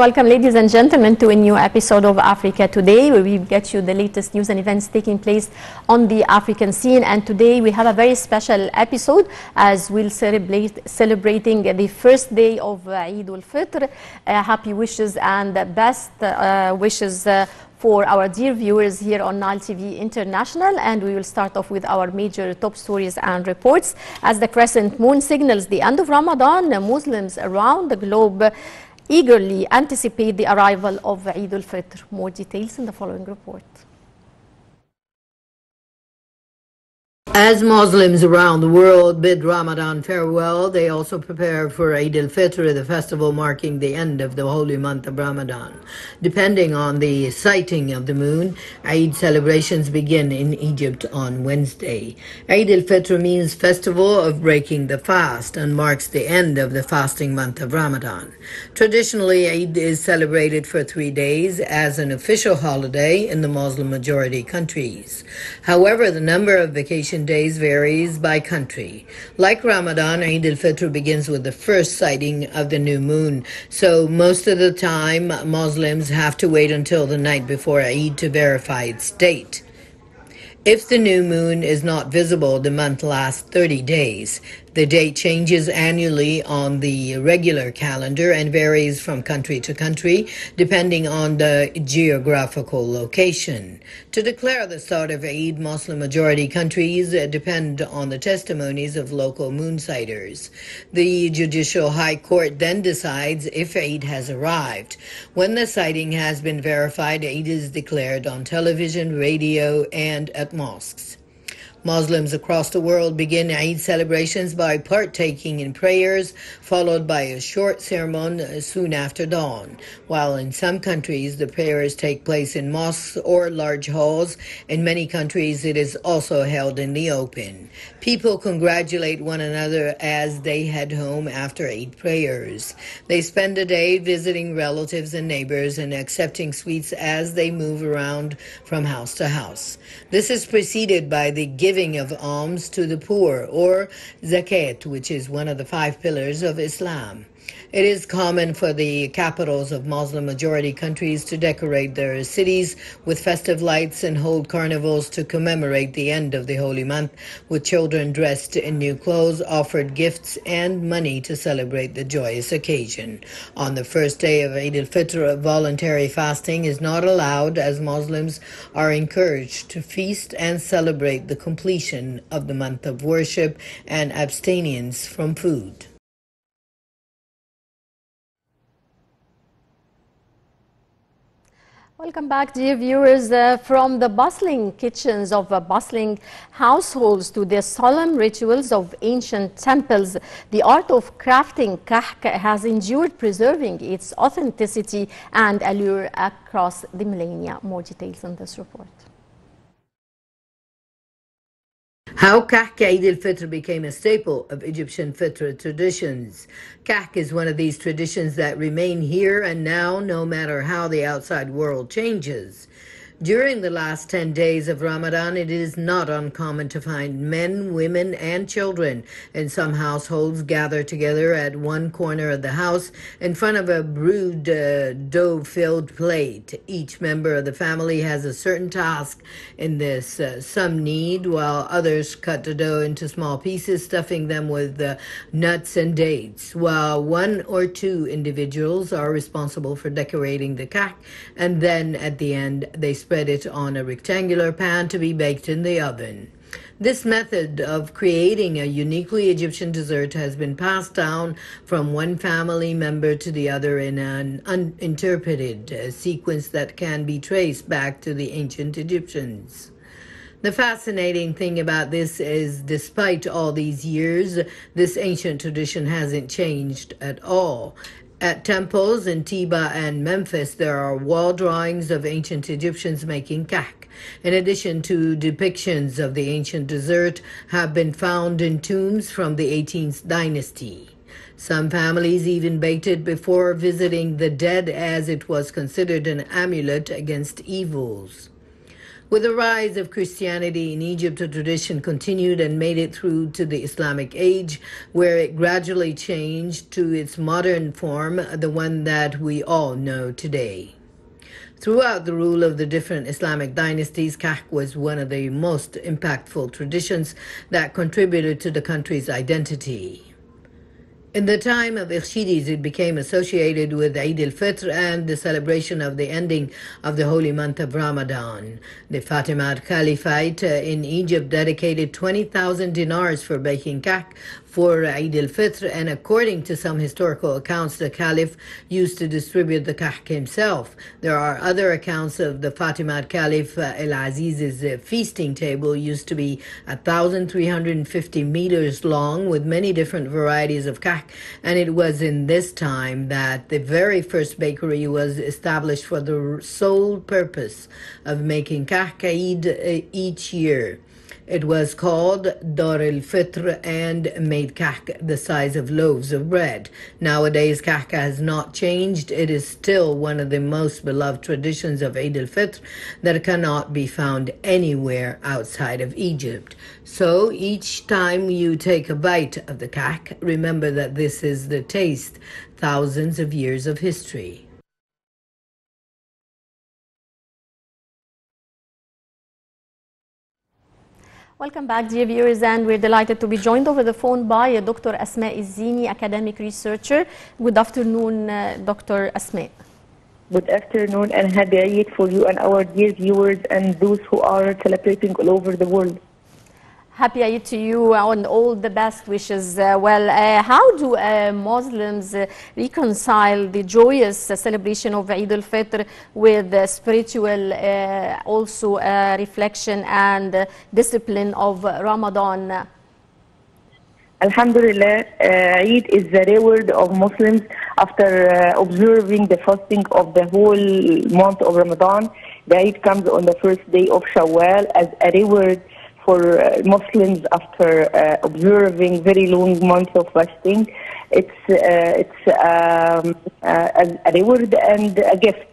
welcome, ladies and gentlemen, to a new episode of Africa Today, where we get you the latest news and events taking place on the African scene. And today we have a very special episode as we'll celebrating the first day of Eid al-Fitr. Happy wishes and best wishes for our dear viewers here on Nile TV International. And we will start off with our major top stories and reports. As the crescent moon signals the end of Ramadan, Muslims around the globe eagerly anticipate the arrival of Eid al-Fitr. More details in the following report. As Muslims around the world bid Ramadan farewell, they also prepare for Eid al-Fitr, the festival marking the end of the holy month of Ramadan. Depending on the sighting of the moon, Eid celebrations begin in Egypt on Wednesday. Eid al-Fitr means festival of breaking the fast and marks the end of the fasting month of Ramadan. Traditionally, Eid is celebrated for 3 days as an official holiday in the Muslim majority countries. However, the number of vacation days varies by country. Like Ramadan, Eid al-Fitr begins with the first sighting of the new moon, so most of the time Muslims have to wait until the night before Eid to verify its date. If the new moon is not visible, the month lasts 30 days. The date changes annually on the regular calendar and varies from country to country, depending on the geographical location. To declare the start of Eid, Muslim majority countries depend on the testimonies of local moonsighters. The Judicial High Court then decides if Eid has arrived. When the sighting has been verified, Eid is declared on television, radio, and at mosques. Muslims across the world begin Eid celebrations by partaking in prayers, followed by a short ceremony soon after dawn. While in some countries the prayers take place in mosques or large halls, in many countries it is also held in the open. People congratulate one another as they head home after Eid prayers. They spend a day visiting relatives and neighbors and accepting sweets as they move around from house to house. This is preceded by the giving of alms to the poor, or zakat, which is one of the 5 pillars of Islam. It is common for the capitals of Muslim majority countries to decorate their cities with festive lights and hold carnivals to commemorate the end of the holy month, with children dressed in new clothes offered gifts and money to celebrate the joyous occasion. On the first day of Eid al-Fitr, voluntary fasting is not allowed, as Muslims are encouraged to feast and celebrate the completion of the month of worship and abstinence from food. Welcome back, dear viewers. From the bustling kitchens of bustling households to the solemn rituals of ancient temples, the art of crafting kahk has endured, preserving its authenticity and allure across the millennia. More details on this report. How kahk Eid al-Fitr became a staple of Egyptian Fitr traditions. Kahk is one of these traditions that remain here and now, no matter how the outside world changes. During the last 10 days of Ramadan, it is not uncommon to find men, women, and children in some households gather together at one corner of the house in front of a brewed dough-filled plate. Each member of the family has a certain task in this. Some knead, while others cut the dough into small pieces, stuffing them with nuts and dates, while 1 or 2 individuals are responsible for decorating the kahk, and then at the end they spread it on a rectangular pan to be baked in the oven. This method of creating a uniquely Egyptian dessert has been passed down from one family member to the other in an uninterpreted sequence that can be traced back to the ancient Egyptians. The fascinating thing about this is, despite all these years, this ancient tradition hasn't changed at all. At temples in Tiba and Memphis, there are wall drawings of ancient Egyptians making kahk. In addition to depictions of the ancient dessert, have been found in tombs from the 18th dynasty. Some families even baked it before visiting the dead, as it was considered an amulet against evils. With the rise of Christianity in Egypt, the tradition continued and made it through to the Islamic age, where it gradually changed to its modern form, the one that we all know today. Throughout the rule of the different Islamic dynasties, Kahk was one of the most impactful traditions that contributed to the country's identity. In the time of Ikhshidis, it became associated with Eid al-Fitr and the celebration of the ending of the holy month of Ramadan. The Fatimid Caliphate in Egypt dedicated 20,000 dinars for baking kak for Eid al-Fitr, and according to some historical accounts, the Caliph used to distribute the kak himself. There are other accounts of the Fatimid Caliph al-Aziz's feasting table used to be 1,350 meters long with many different varieties of kak. And it was in this time that the very first bakery was established for the sole purpose of making kak Eid each year. It was called Dar al-Fitr and made kak the size of loaves of bread. Nowadays, kak has not changed. It is still one of the most beloved traditions of Eid al-Fitr that cannot be found anywhere outside of Egypt. So each time you take a bite of the kak, remember that this is the taste, thousands of years of history. Welcome back, dear viewers, and we're delighted to be joined over the phone by Dr. Asma Zeiny, academic researcher. Good afternoon, Dr. Asma. Good afternoon, and happy Eid for you and our dear viewers and those who are celebrating all over the world. Happy Eid to you and all the best wishes. How do Muslims reconcile the joyous celebration of Eid al-Fitr with the spiritual also reflection and discipline of Ramadan? Alhamdulillah, Eid is the reward of Muslims after observing the fasting of the whole month of Ramadan. The Eid comes on the first day of Shawwal as a reward for Muslims after observing very long months of fasting. It's a reward and a gift.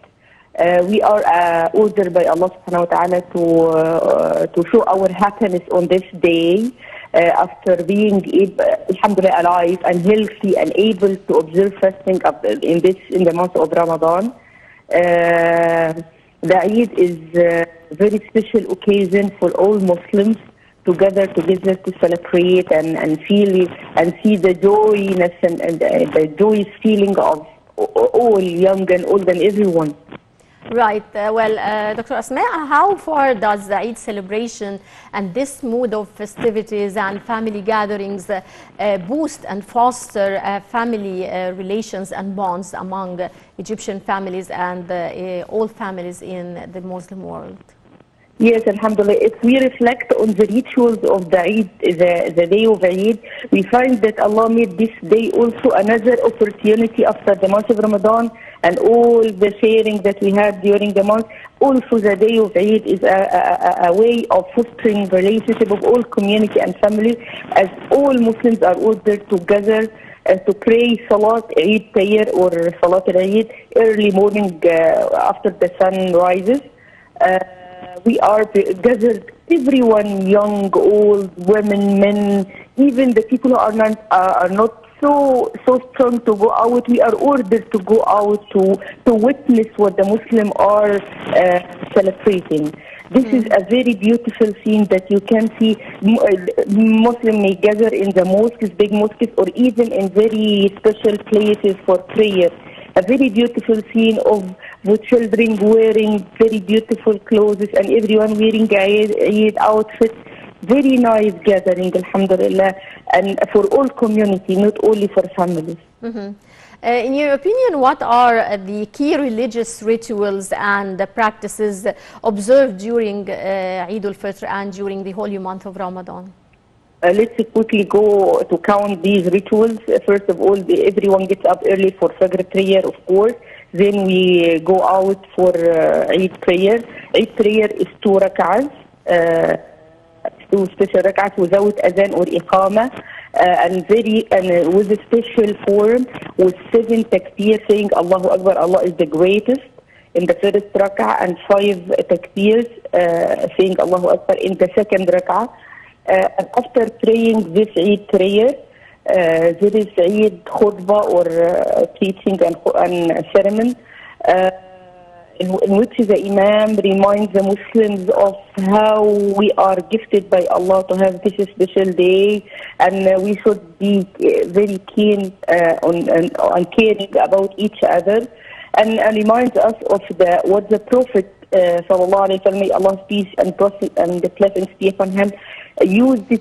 We are ordered by Allah subhanahu wa ta'ala to show our happiness on this day after being alhamdulillah alive and healthy and able to observe fasting in the month of Ramadan. The Eid is a very special occasion for all Muslims to gather together to celebrate and feel it and see the joyness and the joyous feeling of all, young and old and everyone. Right. Dr. Asma, how far does the Eid celebration and this mood of festivities and family gatherings boost and foster family relations and bonds among Egyptian families and all families in the Muslim world? Yes, alhamdulillah. If we reflect on the rituals of the Eid, the day of Eid, we find that Allah made this day also another opportunity after the month of Ramadan and all the sharing that we had during the month. Also, the day of Eid is a way of fostering relationship of all community and family, as all Muslims are ordered to gather to pray Salat Eid prayer or Salat al-Eid early morning after the sun rises. We are gathered, everyone, young, old, women, men, even the people who are not so strong to go out. We are ordered to go out to witness what the Muslims are celebrating. This is a very beautiful scene that you can see. Muslims may gather in the mosques, big mosques, or even in very special places for prayer. A very beautiful scene of the children wearing very beautiful clothes and everyone wearing Eid outfits. Very nice gathering, alhamdulillah, and for all community, not only for families. Mm-hmm. In your opinion, what are the key religious rituals and practices observed during Eid al-Fitr and during the holy month of Ramadan? Let's quickly go to count these rituals. First of all, everyone gets up early for Fajr prayer, of course. Then we go out for Eid prayer. Eid prayer is 2 rak'ahs, 2 special rak'ahs without adhan or iqama, and with a special form with 7 takbir saying Allahu Akbar, Allah is the greatest. in the first rak'ah and 5 takbirs, saying Allahu Akbar in the second rak'ah. And after praying this Eid prayer, there is Eid khutbah or preaching and sermon, in which the Imam reminds the Muslims of how we are gifted by Allah to have this special day, and we should be very keen on caring about each other, and reminds us of what the Prophet sallallahu alaihi wasallam, may Allah's peace and the blessings be upon him, used to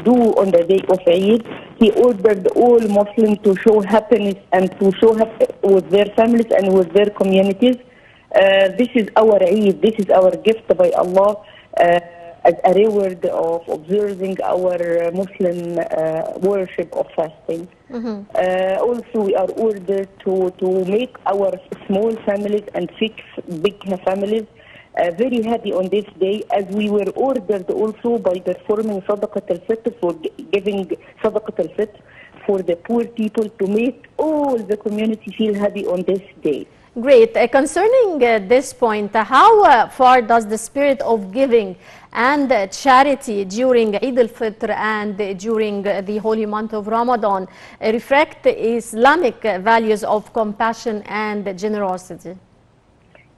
do on the day of Eid. He ordered all Muslims to show happiness and to show with their families and with their communities. This is our Eid, this is our gift by Allah, as a reward of observing our Muslim worship of fasting. Also, we are ordered to make our small families and big families very happy on this day, as we were ordered also by performing Sadaqat al-Fitr, for giving Sadaqat al-Fitr for the poor people, to make all the community feel happy on this day. Great. Concerning this point, how far does the spirit of giving and charity during Eid al-Fitr and during the holy month of Ramadan reflect Islamic values of compassion and generosity?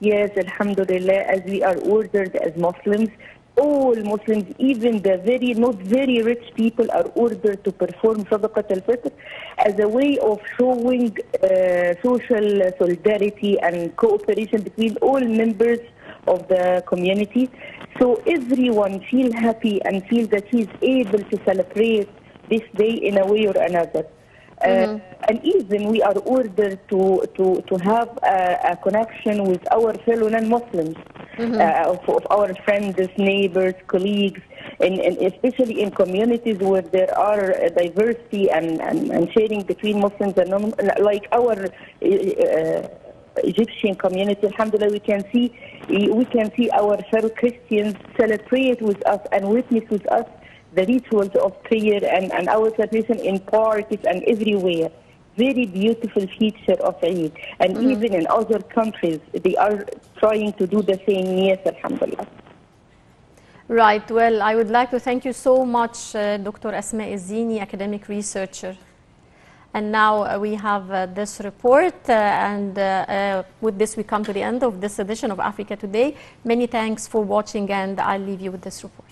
Yes, Alhamdulillah, as we are ordered as Muslims, all Muslims, even the not very rich people, are ordered to perform Sadaqat al-Fitr as a way of showing social solidarity and cooperation between all members of the community. So everyone feel happy and feel that he is able to celebrate this day in a way or another. And even we are ordered to have a connection with our fellow non-Muslims, of our friends, neighbors, colleagues, and especially in communities where there are diversity and sharing between Muslims and non, like our Egyptian community. Alhamdulillah, we can see our fellow Christians celebrate with us and witness with us the rituals of prayer and our celebration in parties and everywhere. Very beautiful feature of Eid. And even in other countries, they are trying to do the same. Yes, Alhamdulillah. Right. Well, I would like to thank you so much, Dr. Asma Zeiny, academic researcher. And now we have this report, and with this we come to the end of this edition of Africa Today. Many thanks for watching, and I'll leave you with this report.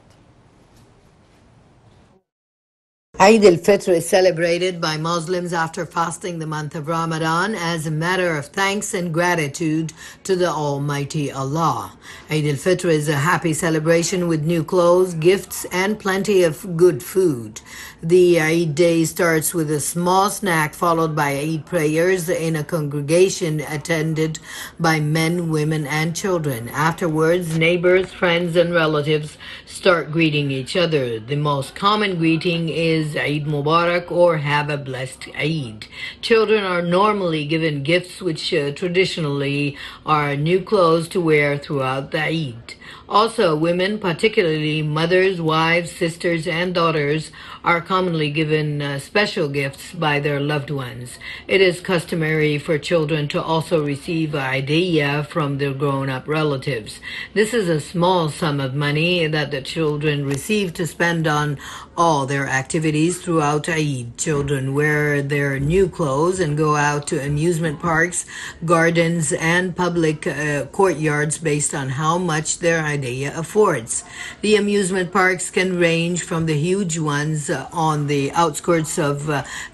Eid al-Fitr is celebrated by Muslims after fasting the month of Ramadan as a matter of thanks and gratitude to the Almighty Allah. Eid al-Fitr is a happy celebration with new clothes, gifts, and plenty of good food. The Eid day starts with a small snack followed by Eid prayers in a congregation attended by men, women, and children. Afterwards, neighbors, friends, and relatives start greeting each other. The most common greeting is Eid Mubarak or Have a Blessed Eid. Children are normally given gifts which traditionally are new clothes to wear throughout the Eid. Also, women, particularly mothers, wives, sisters, and daughters, are commonly given special gifts by their loved ones. It is customary for children to also receive idea from their grown-up relatives. This is a small sum of money that the children receive to spend on all their activities throughout Eid. Children wear their new clothes and go out to amusement parks, gardens, and public courtyards based on how much their idea affords. The amusement parks can range from the huge ones on the outskirts of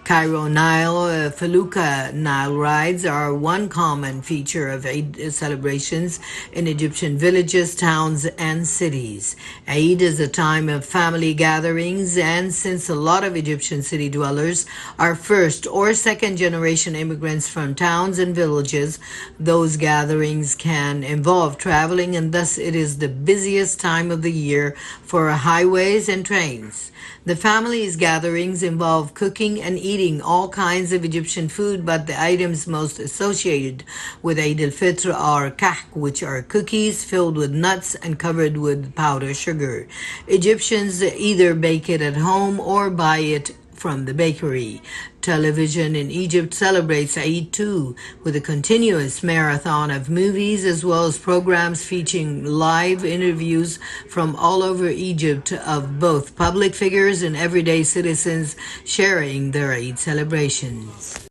Cairo Nile. Felucca Nile rides are one common feature of Eid celebrations in Egyptian villages, towns, and cities. Eid is a time of family gatherings, and since a lot of Egyptian city dwellers are first or second generation immigrants from towns and villages, those gatherings can involve traveling, and thus it is the busiest time of the year for highways and trains. The family's gatherings involve cooking and eating all kinds of Egyptian food, but the items most associated with Eid al-Fitr are kahk, which are cookies filled with nuts and covered with powdered sugar. Egyptians either bake it at home or buy it from the bakery. Television in Egypt celebrates Eid too, with a continuous marathon of movies as well as programs featuring live interviews from all over Egypt of both public figures and everyday citizens sharing their Eid celebrations.